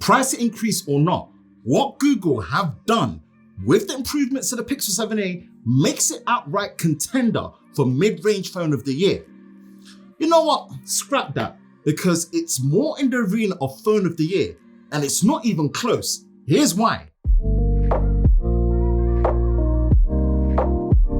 Price increase or not, what Google have done with the improvements to the Pixel 7a makes it outright contender for mid-range phone of the year. You know what? Scrap that, because it's more in the arena of phone of the year, and it's not even close. Here's why.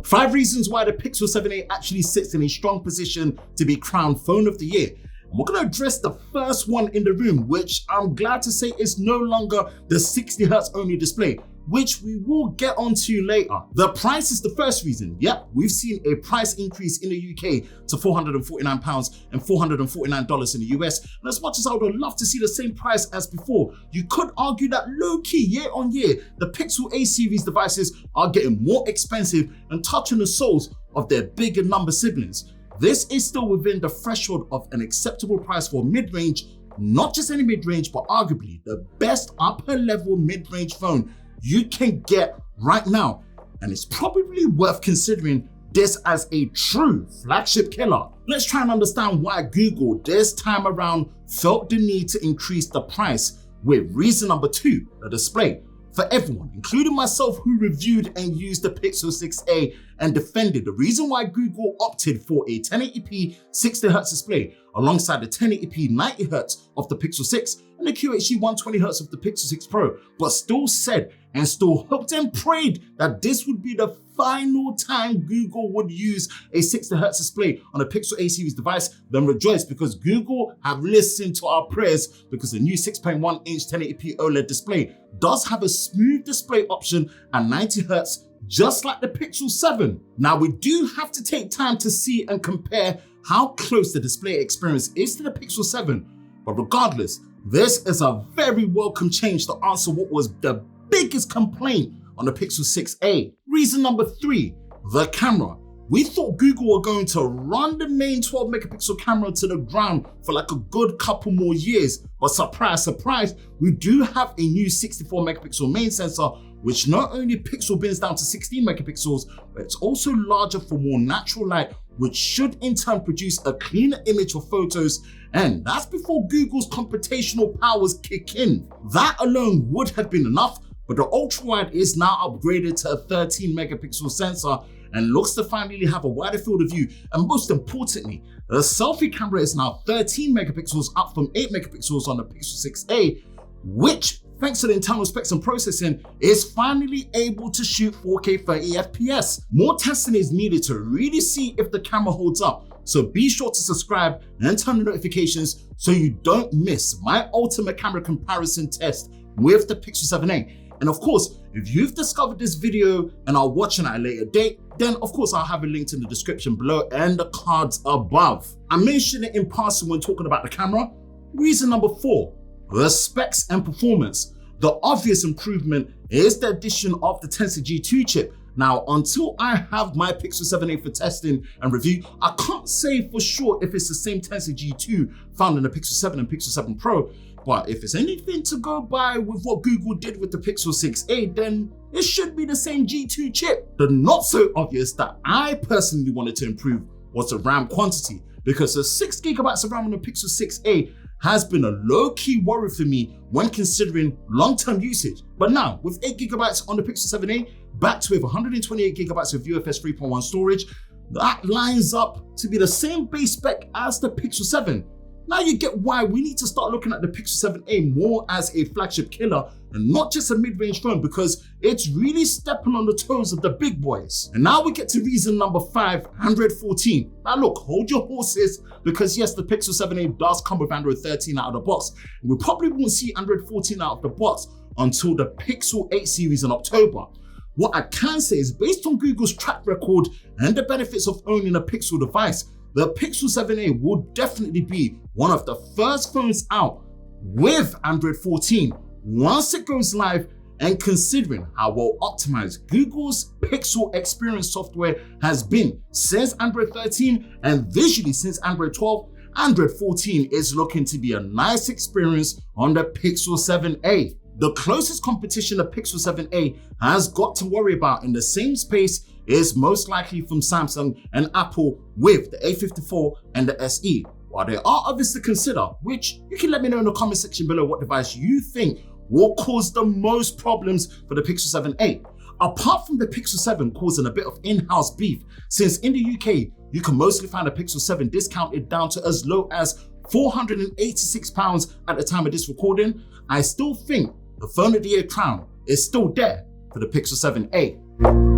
5 reasons why the Pixel 7a actually sits in a strong position to be crowned phone of the year. And we're going to address the first one in the room, which I'm glad to say is no longer the 60Hz only display, which we will get onto later. The price is the first reason. Yep, we've seen a price increase in the UK to £449 and $449 in the US. And as much as I would love to see the same price as before, you could argue that low-key, year on year, the Pixel A series devices are getting more expensive and touching the souls of their bigger number siblings. This is still within the threshold of an acceptable price for mid-range, not just any mid-range, but arguably the best upper-level mid-range phone you can get right now. And it's probably worth considering this as a true flagship killer. Let's try and understand why Google this time around felt the need to increase the price, with reason number 2, the display. For everyone, including myself, who reviewed and used the Pixel 6a and defended the reason why Google opted for a 1080p 60Hz display alongside the 1080p 90Hz of the Pixel 6 and the QHD 120Hz of the Pixel 6 Pro, but still said and still hoped and prayed that this would be the final time Google would use a 60Hz display on a Pixel A series device, then rejoice, because Google have listened to our prayers, because the new 6.1-inch 1080p OLED display does have a smooth display option at 90Hz, just like the Pixel 7. Now, we do have to take time to see and compare how close the display experience is to the Pixel 7, but regardless, this is a very welcome change to answer what was the biggest complaint on the Pixel 6a. Reason number 3, the camera. We thought Google were going to run the main 12 megapixel camera to the ground for like a good couple more years, but surprise, surprise, we do have a new 64 megapixel main sensor, which not only pixel bins down to 16 megapixels, but it's also larger for more natural light, which should in turn produce a cleaner image for photos, and that's before Google's computational powers kick in. That alone would have been enough, but the ultra-wide is now upgraded to a 13 megapixel sensor and looks to finally have a wider field of view. And most importantly, the selfie camera is now 13 megapixels, up from 8 megapixels on the Pixel 6a, which, thanks to the internal specs and processing, is finally able to shoot 4K 30 FPS. More testing is needed to really see if the camera holds up, so be sure to subscribe and turn on notifications so you don't miss my ultimate camera comparison test with the Pixel 7a. And of course, if you've discovered this video and are watching at a later date, then of course I'll have a link in the description below and the cards above. I mentioned it in passing when talking about the camera. Reason number 4, the specs and performance. The obvious improvement is the addition of the Tensor G2 chip. Now, until I have my Pixel 7a for testing and review, I can't say for sure if it's the same Tensor G2 found in the Pixel 7 and Pixel 7 Pro, but if it's anything to go by with what Google did with the Pixel 6a, then it should be the same G2 chip. The not so obvious that I personally wanted to improve was the RAM quantity, because the 6GB of RAM on the Pixel 6a has been a low-key worry for me when considering long-term usage. But now, with 8GB on the Pixel 7a, backed with 128GB of UFS 3.1 storage, that lines up to be the same base spec as the Pixel 7. Now you get why we need to start looking at the Pixel 7a more as a flagship killer and not just a mid-range phone, because it's really stepping on the toes of the big boys. And now we get to reason number 5, Android 14. Now look, hold your horses, because yes, the Pixel 7a does come with Android 13 out of the box. And we probably won't see Android 14 out of the box until the Pixel 8 series in October. What I can say is, based on Google's track record and the benefits of owning a Pixel device, the Pixel 7a will definitely be one of the first phones out with Android 14 once it goes live, and considering how well optimized Google's Pixel experience software has been since Android 13 and visually since Android 12, Android 14 is looking to be a nice experience on the Pixel 7a. The closest competition the Pixel 7a has got to worry about in the same space is most likely from Samsung and Apple with the A54 and the SE. But there are others to consider, which you can let me know in the comment section below what device you think will cause the most problems for the Pixel 7a. Apart from the Pixel 7 causing a bit of in-house beef, since in the UK, you can mostly find a Pixel 7 discounted down to as low as £486 at the time of this recording, I still think the Phone of the Year crown is still there for the Pixel 7a.